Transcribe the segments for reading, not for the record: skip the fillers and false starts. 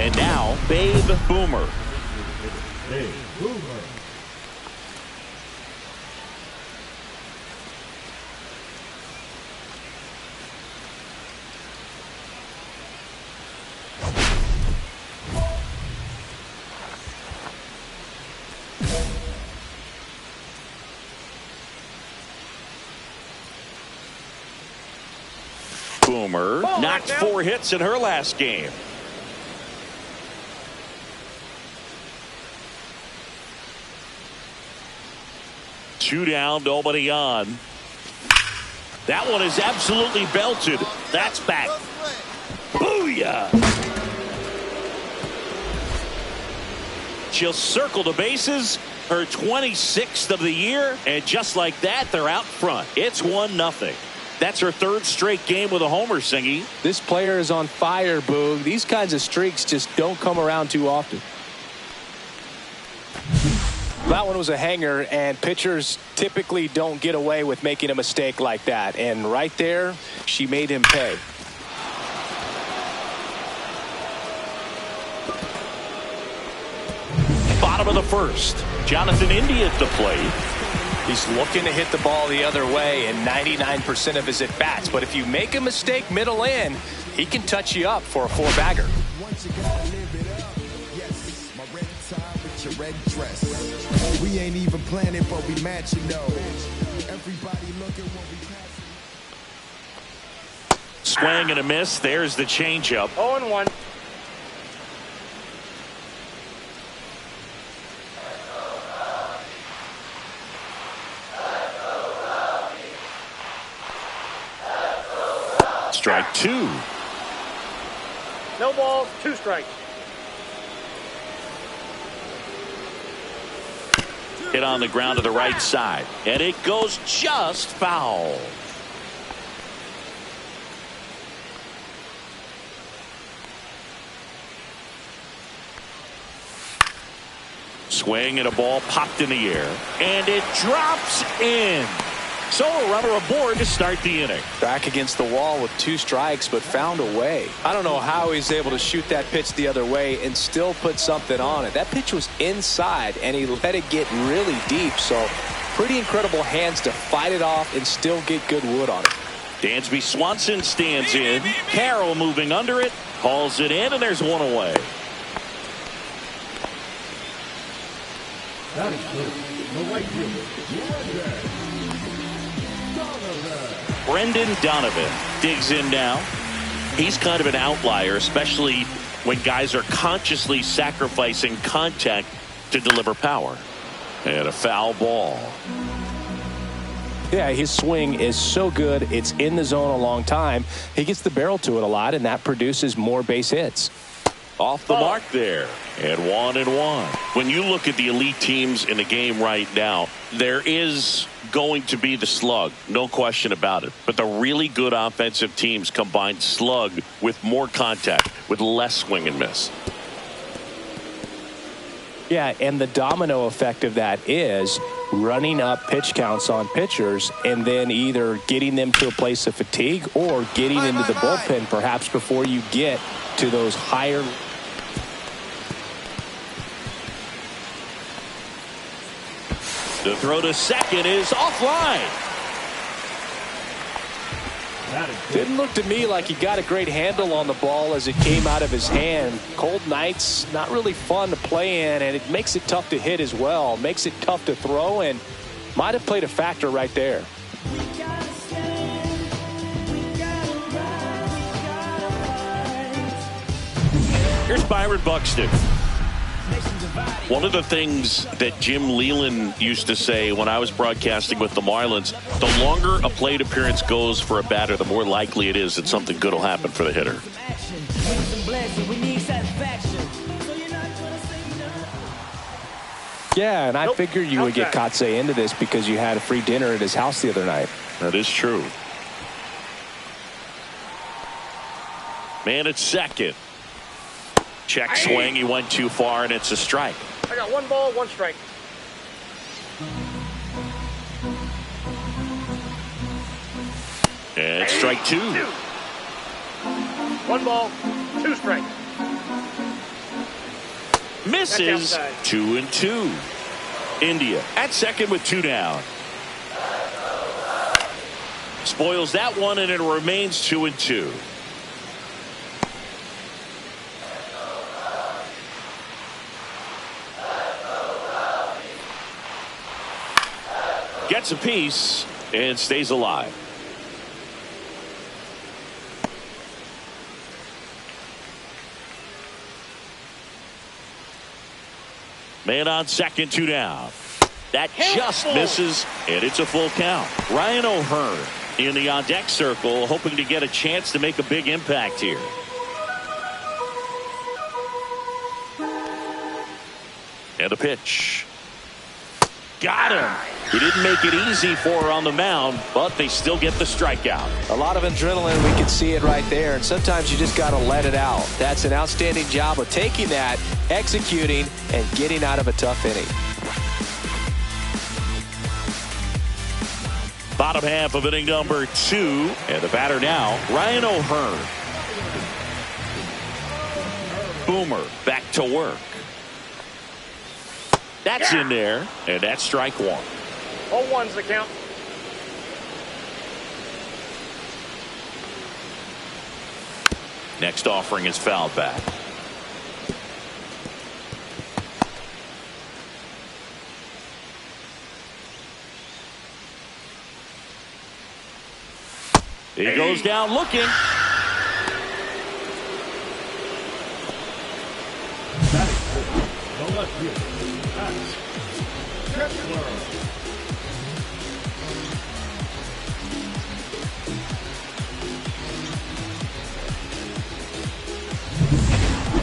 And now, Babe Boomer. Babe Boomer. Boomer knocked 4 hits in her last game. Two down, nobody on. That one is absolutely belted. That's back. Booyah! She'll circle the bases. Her 26th of the year. And just like that, they're out front. It's 1-0. That's her 3rd straight game with a homer, Singy. This player is on fire, Boog. These kinds of streaks just don't come around too often. That one was a hanger, and pitchers typically don't get away with making a mistake like that. And right there, she made him pay. Bottom of the 1st. Jonathan India at the plate. He's looking to hit the ball the other way in 99% of his at-bats. But if you make a mistake middle in, he can touch you up for a 4-bagger. Once you gotta live it up. Yes, my red tie with your red dress. We ain't even planning, but we matching though. Everybody look at what we passing. Swing and a miss. There's the changeup. 0-1. Strike 2. No balls, 2 strikes. Hit on the ground to the right side. And it goes just foul. Swing and a ball popped in the air. And it drops in. So a runner aboard to start the inning. Back against the wall with 2 strikes, but found a way. I don't know how he's able to shoot that pitch the other way and still put something on it. That pitch was inside, and he let it get really deep. So pretty incredible hands to fight it off and still get good wood on it. Dansby Swanson stands in. Carroll moving under it. Hauls it in, and there's one away. That is good. The right fielder. Brendan Donovan digs in now. He's kind of an outlier, especially when guys are consciously sacrificing contact to deliver power. And a foul ball. Yeah, his swing is so good. It's in the zone a long time. He gets the barrel to it a lot, and that produces more base hits. Off the mark there. And 1-1. When you look at the elite teams in the game right now, there is going to be the slug, no question about it. But the really good offensive teams combine slug with more contact, with less swing and miss. Yeah, and the domino effect of that is running up pitch counts on pitchers and then either getting them to a place of fatigue or getting into the bullpen perhaps before you get to those higher. The throw to second is offline. Didn't look to me like he got a great handle on the ball as it came out of his hand. Cold nights, not really fun to play in, and it makes it tough to hit as well. Makes it tough to throw, and might have played a factor right there. Here's Byron Buxton. One of the things that Jim Leland used to say when I was broadcasting with the Marlins, the longer a plate appearance goes for a batter, the more likely it is that something good will happen for the hitter. Yeah, and I figured you would get Kotsay into this because you had a free dinner at his house the other night. That is true. Man at second. Check swing. He went too far, and it's a strike. I got 1 ball, 1 strike. And strike 2. 1 ball, 2 strikes. Misses. 2-2. India at second with 2 down. Spoils that one, and it remains 2-2. Gets a piece and stays alive. Man on second, 2 down. That just misses, and it's a full count. Ryan O'Hearn in the on-deck circle, hoping to get a chance to make a big impact here. And a pitch. Got him. He didn't make it easy for her on the mound, but they still get the strikeout. A lot of adrenaline, we can see it right there, and sometimes you just got to let it out. That's an outstanding job of taking that, executing, and getting out of a tough inning. Bottom half of inning number 2, and the batter now, Ryan O'Hearn. Boomer back to work. That's in there, and that's strike 1. 0-1's the count. Next offering is fouled back. He goes down looking. The left fielder, Kepler.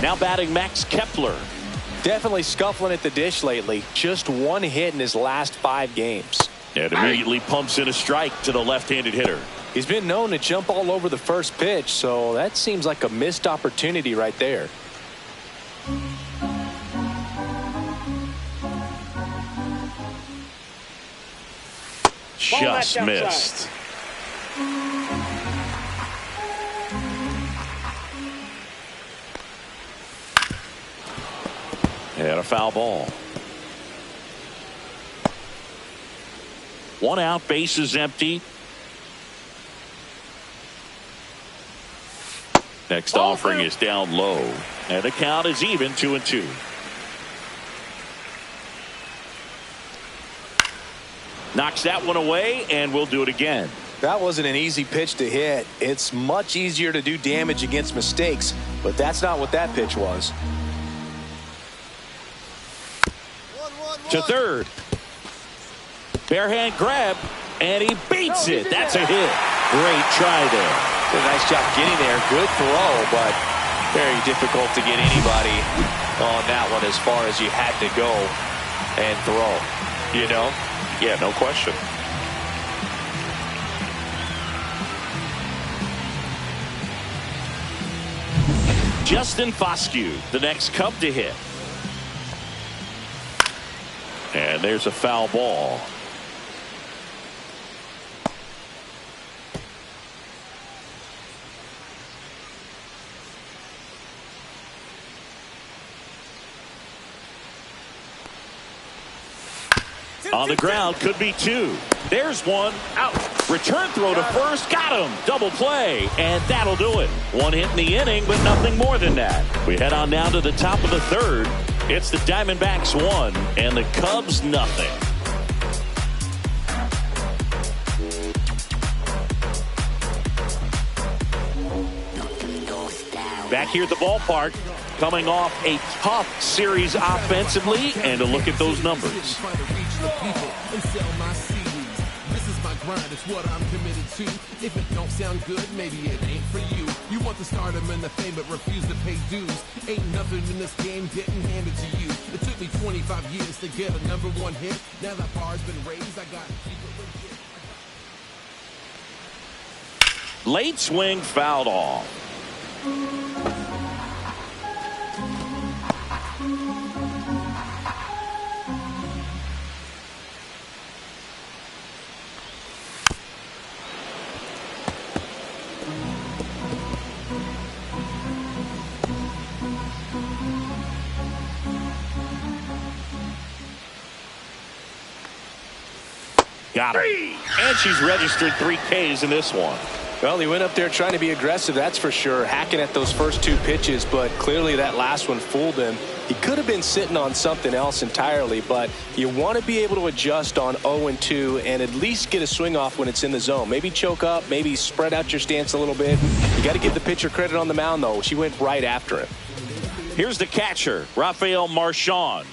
Now batting Max Kepler. Definitely scuffling at the dish lately. Just 1 hit in his last 5 games. And immediately pumps in a strike to the left-handed hitter. He's been known to jump all over the first pitch, so that seems like a missed opportunity right there. Just missed. And a foul ball. 1 out, base is empty. Next offering is down low, and the count is even, 2-2. Knocks that one away, and we'll do it again. That wasn't an easy pitch to hit. It's much easier to do damage against mistakes, but that's not what that pitch was. To third. Barehand grab, and he beats it. That's a hit. Great try there. Did a nice job getting there. Good throw, but very difficult to get anybody on that one as far as you had to go and throw. You know? Yeah, no question. Justin Foscue, the next Cub to hit. And there's a foul ball. On the ground, could be 2. There's 1 out. Return throw to first, got him. Double play, and that'll do it. 1 hit in the inning, but nothing more than that. We head on down to the top of the 3rd. It's the Diamondbacks 1 and the Cubs nothing. Back here at the ballpark, coming off a tough series offensively, and a look at those numbers. It's what I'm committed to. If it don't sound good, maybe it ain't for you. You want the stardom and the fame, but refuse to pay dues. Ain't nothing in this game getting handed to you. It took me 25 years to get a #1 hit. Now that bar's been raised, I got to keep it legit. Late swing fouled off. Got him. And she's registered 3 Ks in this one. Well, he went up there trying to be aggressive, that's for sure, hacking at those first 2 pitches, but clearly that last one fooled him. He could have been sitting on something else entirely, but you want to be able to adjust on 0-2 and at least get a swing off when it's in the zone. Maybe choke up, maybe spread out your stance a little bit. You got to give the pitcher credit on the mound, though. She went right after him. Here's the catcher, Rafael Marchand.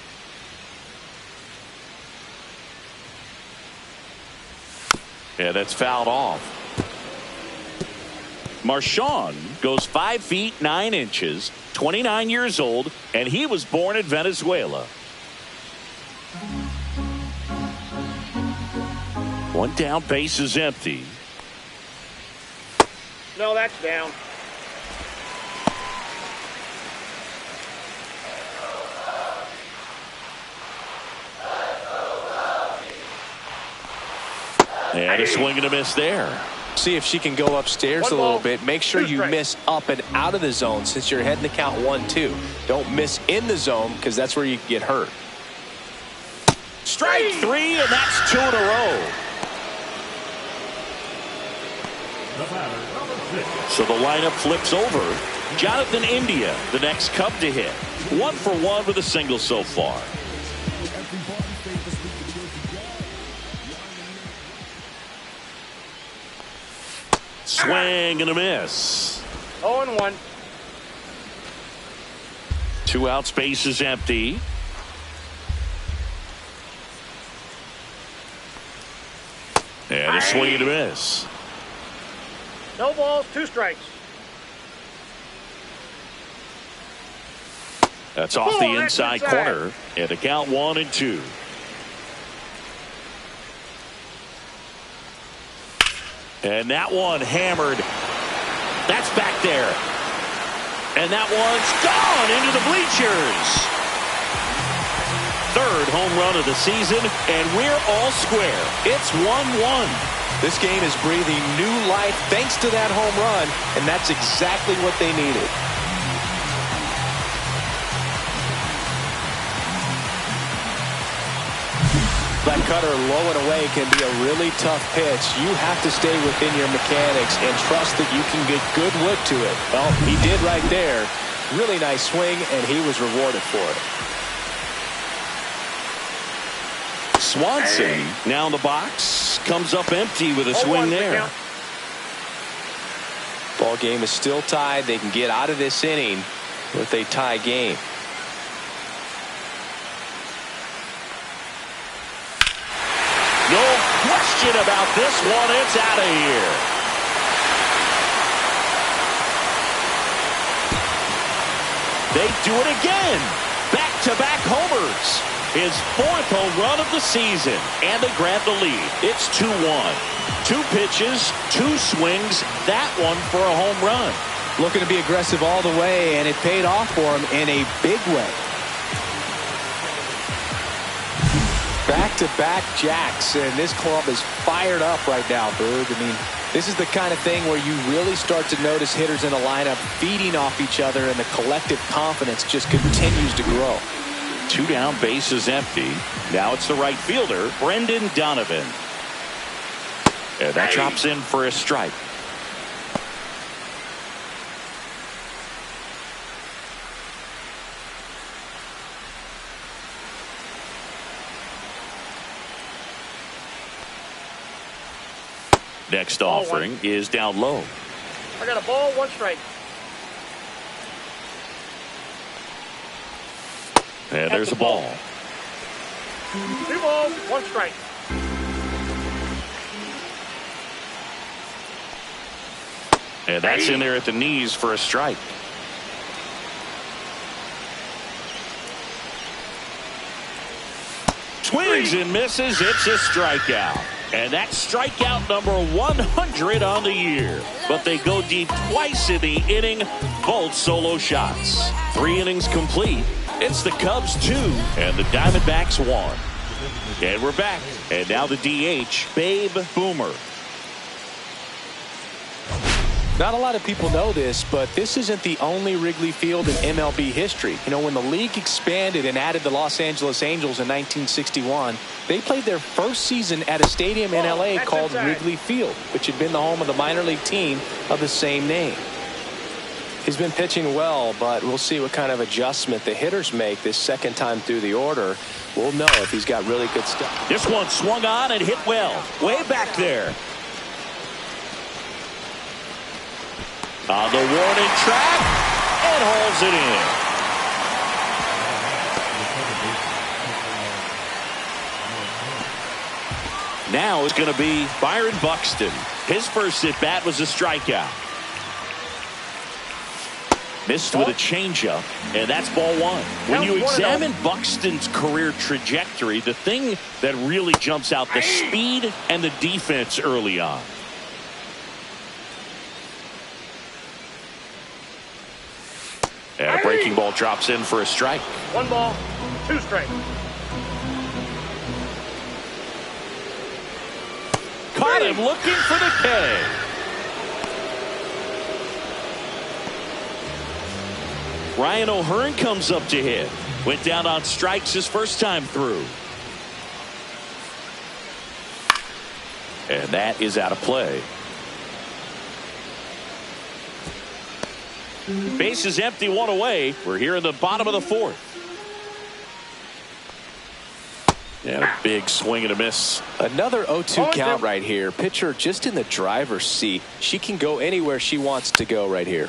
Yeah, that's fouled off. Marchand goes 5 feet 9 inches, 29 years old, and he was born in Venezuela. 1 down, base is empty. No, that's down. And a swing and a miss there. See if she can go upstairs a little bit. Make sure you miss up and out of the zone since you're heading to count 1-2. Don't miss in the zone because that's where you get hurt. Strike 3, and that's 2 in a row. The batter, number 6. So the lineup flips over. Jonathan India, the next Cub to hit. 1 for 1 with a single so far. Swing and a miss. 0-1. 2 outs, base is empty. And a swing and a miss. No balls, 2 strikes. That's off the inside corner. And a count 1-2. And that one hammered. That's back there. And that one's gone into the bleachers. 3rd home run of the season, and we're all square. It's 1-1. This game is breathing new life thanks to that home run, and that's exactly what they needed. That cutter low and away can be a really tough pitch. You have to stay within your mechanics and trust that you can get good wood to it. Well, he did right there. Really nice swing, and he was rewarded for it. Swanson now in the box. Comes up empty with a swing there. Ball game is still tied. They can get out of this inning with a tie game. No question about this one. It's out of here. They do it again. Back-to-back homers. His 4th home run of the season. And they grab the lead. It's 2-1. 2 pitches, 2 swings. That one for a home run. Looking to be aggressive all the way, and it paid off for him in a big way. Back-to-back jacks, and this club is fired up right now, Boog. I mean, this is the kind of thing where you really start to notice hitters in a lineup feeding off each other, and the collective confidence just continues to grow. 2 down, base is empty. Now it's the right fielder, Brendan Donovan. And that drops in for a strike. Next offering is down low. I got a ball, 1 strike. And there's a ball. 2 balls, 1 strike. And that's in there at the knees for a strike. Swings and misses. It's a strikeout. And that's strikeout number 100 on the year. But they go deep twice in the inning. Both solo shots. 3 innings complete. It's the Cubs 2 and the Diamondbacks 1. And we're back. And now the DH, Babe Boomer. Not a lot of people know this, but this isn't the only Wrigley Field in MLB history. You know, when the league expanded and added the Los Angeles Angels in 1961, they played their first season at a stadium in LA called Wrigley Field, which had been the home of the minor league team of the same name. He's been pitching well, but we'll see what kind of adjustment the hitters make this second time through the order. We'll know if he's got really good stuff. This one swung on and hit well. Way back there. On the warning track, and hauls it in. Now it's going to be Byron Buxton. His first at bat was a strikeout. Missed with a changeup, and that's ball one. When you examine Buxton's career trajectory, the thing that really jumps out, the speed and the defense early on. And a breaking ball drops in for a strike. 1 ball, 2 strikes. Caught him looking for the K. Ryan O'Hearn comes up to hit. Went down on strikes his first time through. And that is out of play. Base is empty, 1 away. We're here in the bottom of the 4th. And a big swing and a miss. Another 0-2 count right here. Pitcher just in the driver's seat. She can go anywhere she wants to go right here.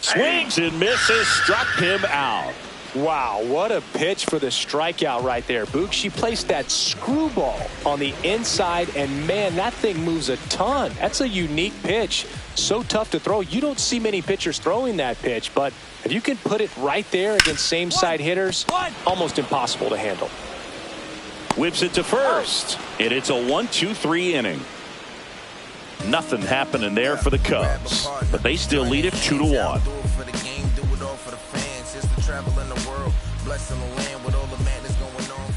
Swings and misses, struck him out. Wow, what a pitch for the strikeout right there. Boog, she placed that screwball on the inside, and man, that thing moves a ton. That's a unique pitch. So tough to throw. You don't see many pitchers throwing that pitch, but if you can put it right there against same side hitters, almost impossible to handle. Whips it to first, and it's a 1-2-3 inning. Nothing happening there for the Cubs, but they still lead it 2-1.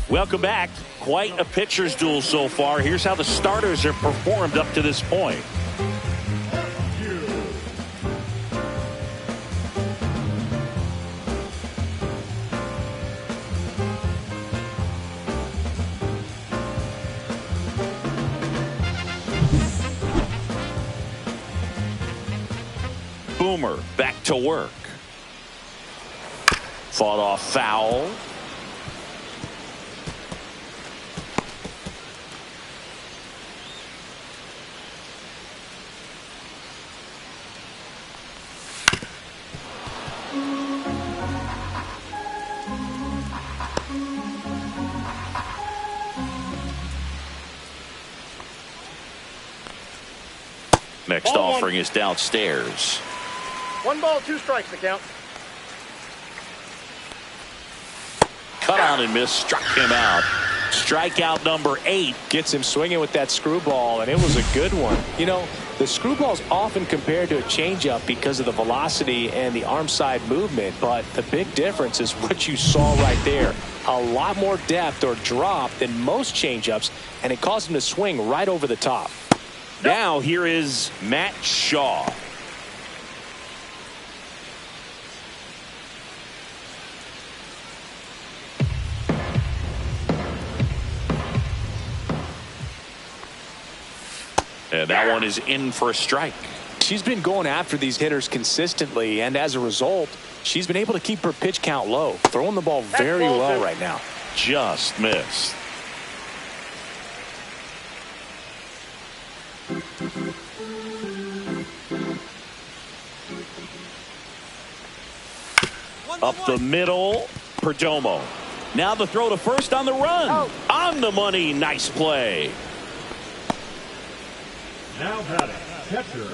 Welcome back. Quite a pitcher's duel so far. Here's how the starters have performed up to this point. Boomer back to work. Fought off foul. Next offering is downstairs. 1 ball, 2 strikes to count. Cut on and miss, struck him out. Strikeout number 8. Gets him swinging with that screwball, and it was a good one. You know, the screwball's often compared to a changeup because of the velocity and the arm side movement, but the big difference is what you saw right there. A lot more depth or drop than most changeups, and it caused him to swing right over the top. Now here is Matt Shaw. And that one is in for a strike. She's been going after these hitters consistently, and as a result, she's been able to keep her pitch count low, throwing the ball very well right now. Just missed. Up the middle, Perdomo. Now the throw to first on the run. On the money, nice play. Now batting, catcher,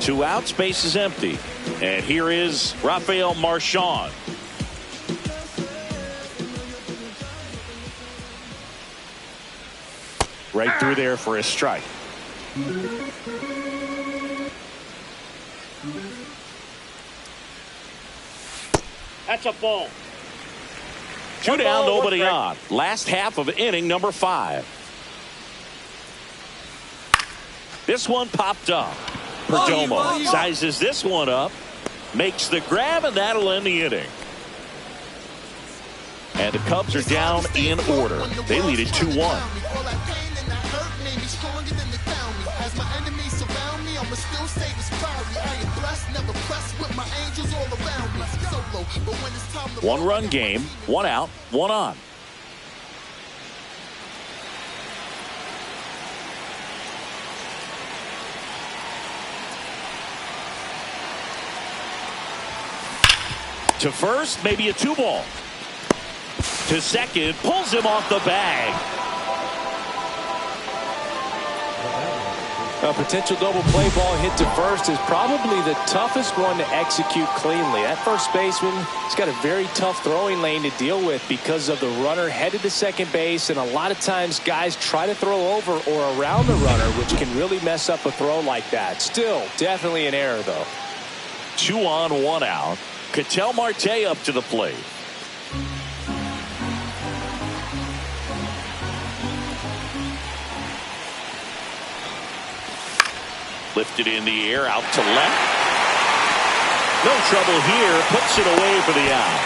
2 outs, base is empty. And here is Rafael Marchand. Right through there for a strike. That's a ball. Two down, nobody on. Last half of inning number 5. This one popped up. Perdomo sizes this one up, makes the grab, and that'll end the inning. And the Cubs are down in order. They lead it 2-1. One-run game, 1 out, 1 on. To first, maybe a 2-ball. To second, pulls him off the bag. A potential double play ball hit to first is probably the toughest one to execute cleanly. That first baseman has got a very tough throwing lane to deal with because of the runner headed to second base, and a lot of times guys try to throw over or around the runner, which can really mess up a throw like that. Still, definitely an error, though. 2 on, 1 out. Ketel Marte up to the plate. Lifted in the air, out to left. No trouble here. Puts it away for the out.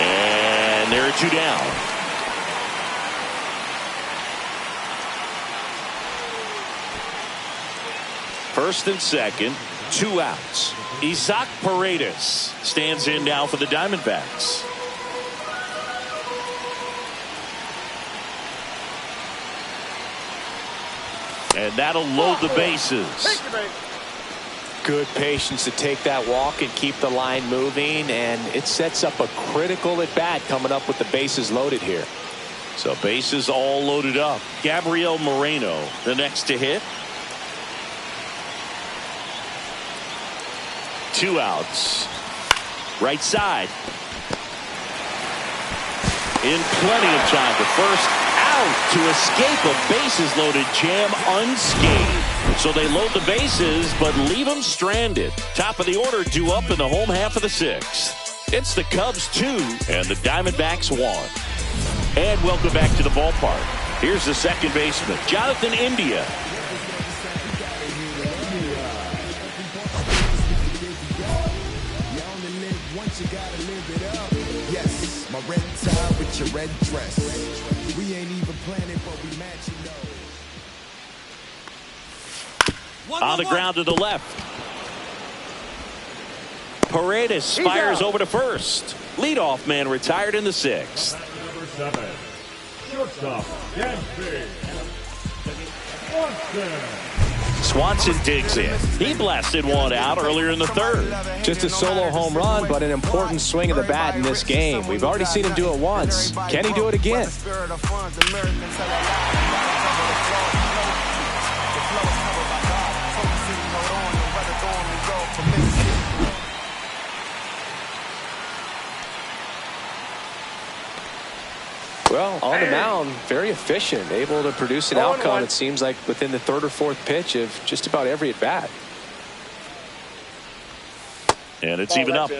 And there are 2 down. First and second, 2 outs. Isaac Paredes stands in now for the Diamondbacks. And that'll load the bases. Good patience to take that walk and keep the line moving, and it sets up a critical at bat coming up with the bases loaded here. So bases all loaded up. Gabriel Moreno the next to hit. 2 outs. Right side. In plenty of time to first. Out to escape a bases loaded jam unscathed. So they load the bases but leave them stranded. Top of the order due up in the home half of the 6th. It's the Cubs 2 and the Diamondbacks 1. And welcome back to the ballpark. Here's the second baseman, Jonathan India. You gotta live it up. Yes, my red tie with your red dress. We ain't even planning, but we matching though. On the ground to the left. Paredes fires over to first. Leadoff man retired in the 6th. Number 7, shortstop, Yankee. Swanson digs in. He blasted one out earlier in the 3rd. Just a solo home run, but an important swing of the bat in this game. We've already seen him do it once. Can he do it again? Well, on the mound, very efficient, able to produce an outcome, it seems like, within the 3rd or 4th pitch of just about every at bat. And it's even up.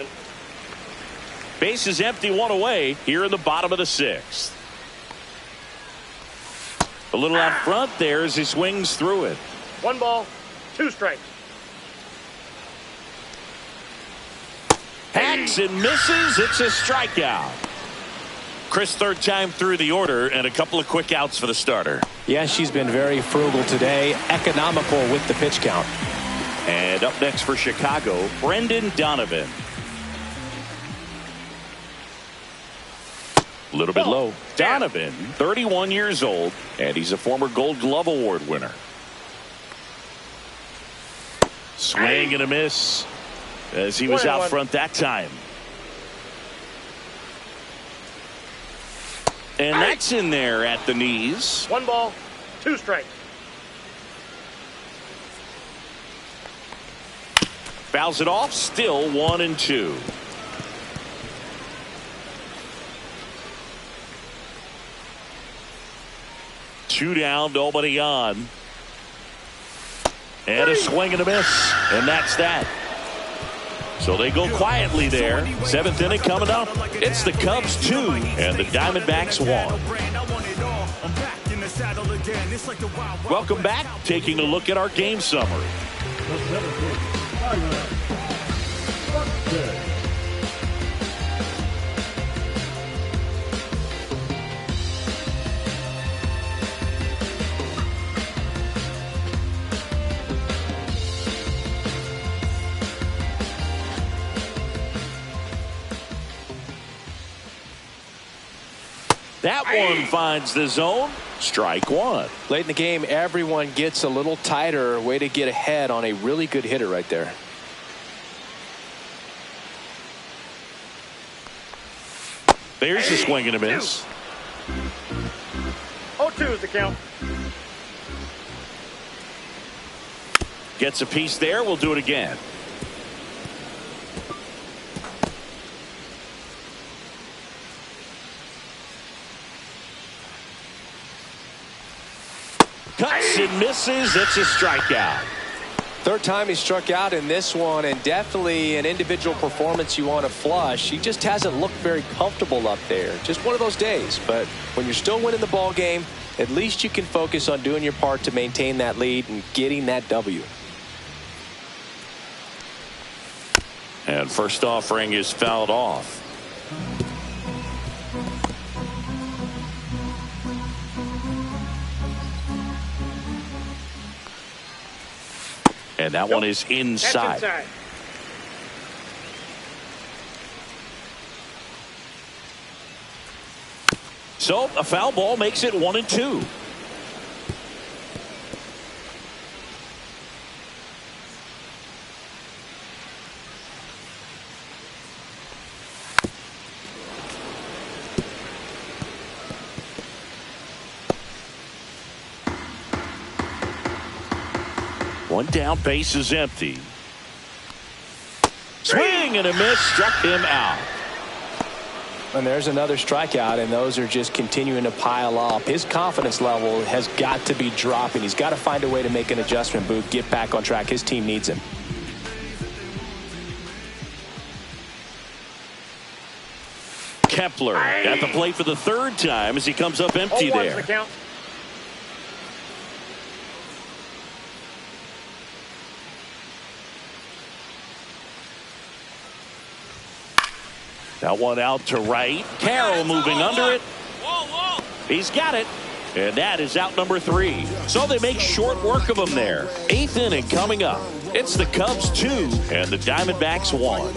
Base is empty, 1 away here in the bottom of the 6th. A little out front there as he swings through it. 1 ball, 2 strikes. Hacks and misses. It's a strikeout. Chris, 3rd time through the order and a couple of quick outs for the starter. Yeah, she's been very frugal today, economical with the pitch count. And up next for Chicago, Brendan Donovan. A little bit low. Donovan, 31 years old, and he's a former Gold Glove Award winner. Swing and a miss as he was out front that time. And that's in there at the knees. 1 ball, 2 strikes. Fouls it off, still 1-2. Two down, nobody on. And a swing and a miss. And that's that. So they go quietly there. 7th inning coming up. It's the Cubs 2 and the Diamondbacks 1. Welcome back. Taking a look at our game summary. The 17th, Tyler Buxton. That one finds the zone. Strike one. Late in the game, everyone gets a little tighter. Way to get ahead on a really good hitter right there. There's the swing and a miss. 0-2 is the count. Gets a piece there. We'll do it again. Cuts and misses. It's a strikeout. Third time he struck out in this one, and definitely an individual performance you want to flush. He just hasn't looked very comfortable up there. Just one of those days. But when you're still winning the ball game, at least you can focus on doing your part to maintain that lead and getting that W. And first offering is fouled off. And that one is inside. That's inside. So a foul ball makes it 1-2. One down, base is empty. Swing and a miss, struck him out. And there's another strikeout, and those are just continuing to pile up. His confidence level has got to be dropping. He's got to find a way to make an adjustment, Booth, get back on track. His team needs him. Kepler at the plate for the third time as he comes up empty 0-1's there. the count. That one out to right. Carroll moving under it. He's got it. And that is out number 3. So they make short work of him there. 8th inning coming up. It's the Cubs 2 and the Diamondbacks 1.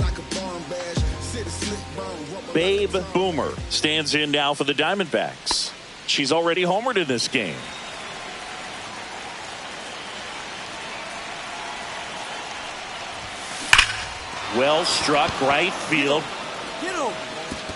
Babe Boomer stands in now for the Diamondbacks. She's already homered in this game. Well struck right field.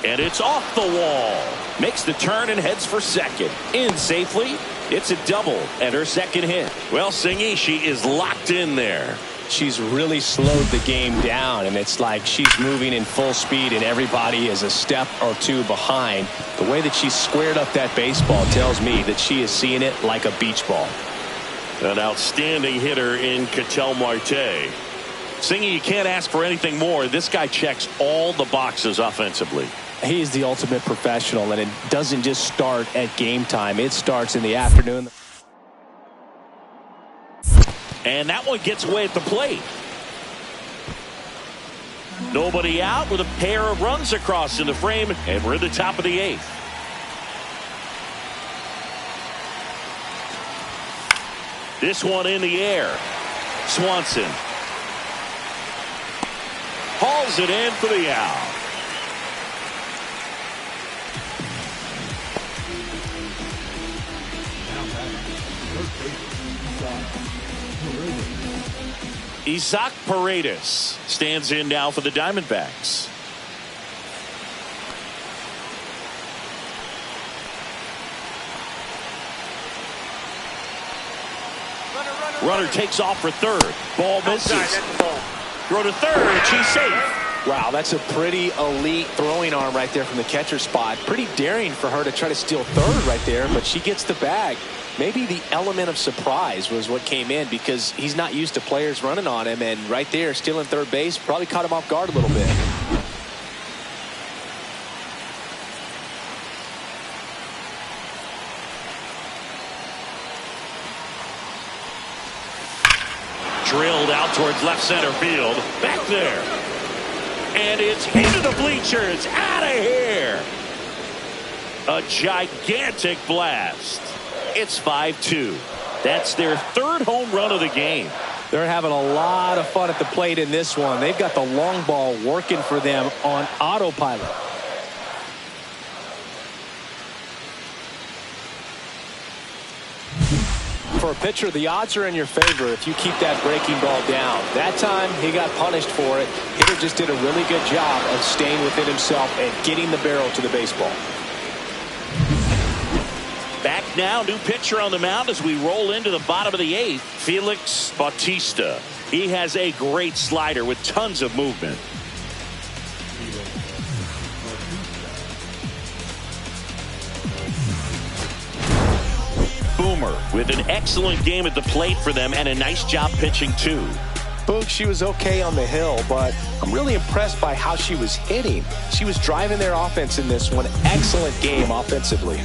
And it's off the wall. Makes the turn and heads for second. In safely. It's a double and her second hit. Well, Singy, she is locked in there. She's really slowed the game down, and it's like she's moving in full speed and everybody is a step or two behind. The way that she squared up that baseball tells me that she is seeing it like a beach ball. An outstanding hitter in Ketel Marte. Singy, you can't ask for anything more. This guy checks all the boxes offensively. He is the ultimate professional, and it doesn't just start at game time. It starts in the afternoon. And that one gets away at the plate. Nobody out with a pair of runs across in the frame, and we're at the top of the 8th. This one in the air. Swanson hauls it in for the out. Isaac Paredes stands in now for the Diamondbacks. Runner takes off for third. Ball misses. That's the ball. Throw to third. She's safe. Wow, that's a pretty elite throwing arm right there from the catcher spot. Pretty daring for her to try to steal third right there, but she gets the bag. maybe the element of surprise was what came in, because he's not used to players running on him, and right there, stealing third base, probably caught him off guard a little bit. Drilled out towards left center field. Back there. And it's into the bleachers. Out of here. A gigantic blast. It's 5-2. That's their third home run of the game. They're having a lot of fun at the plate in this one. They've got the long ball working for them on autopilot. For a pitcher, the odds are in your favor if you keep that breaking ball down. That time, he got punished for it. Hitter just did a really good job of staying within himself and getting the barrel to the baseball. Back now, new pitcher on the mound as we roll into the bottom of the eighth. Felix Bautista. He has a great slider with tons of movement. Boomer with an excellent game at the plate for them and a nice job pitching too. Boog, she was okay on the hill, but I'm really impressed by how she was hitting. She was driving their offense in this one. Excellent game offensively.